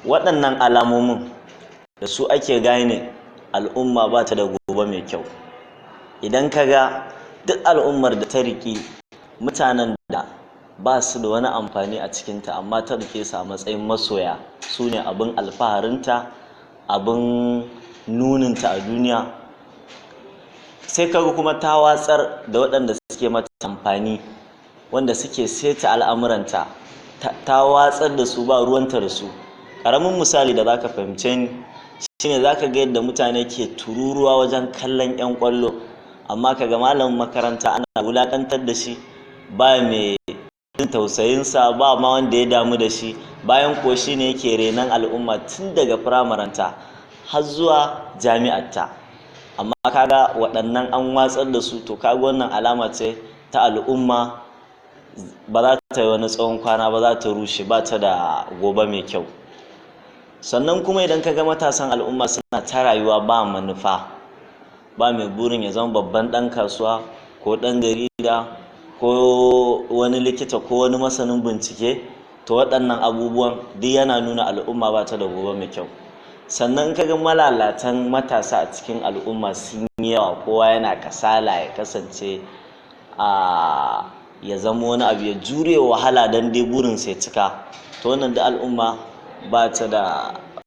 waɗannan alamomin da su ake gane al'umma ba ta da gobe mai kyau. Idan ka ga duk al'ummar da ta riƙe mutanen da ba su da wani amfani a cikinta amma ta riƙe su a matsayin masoya, su ne abin alfaharinta, abin nuninta a duniya, sai kaga kuma ta watsar da waɗanda suke mata amfani, wanda suke seta al'amuranta, ta watsar da su, ba ruwanta da su. Ƙaramin misali da za ka fahimce ni shine za ka ga yadda mutane ke tururuwa wajen kallon 'yan ƙwallo, amma kaga malamin makaranta ana wulaƙantar da shi, ba mai jin tausayinsa, ba ma wanda ya damu da shi, bayan ko shi ne yake renon al'umma tun daga firamaranta har zuwa jami'arta. Amma kaga waɗannan an watsar da su, to kaga wannan alama ce ta al'umma ba za ta yi wani tsawon kwana ba, za ta rushe, ba ta da gobe mai kyau. Sannan kuma idan ka ga matasan al'umma suna ta rayuwa ba manufa, ba mai burin ya zama babban ɗan kasuwa ko ɗan jarida ko wani likita ko wani masanin bincike, to waɗannan abubuwan duk yana nuna al'umma ba ta da gobe mai kyau. Sannan ka ga malalatan matasa a cikin al'umma sun yi yawa, kowa yana kasala ya kasance ya zama wani abu, ya jure wahala don dai burin sai cika, to wannan da al'umma ba ta da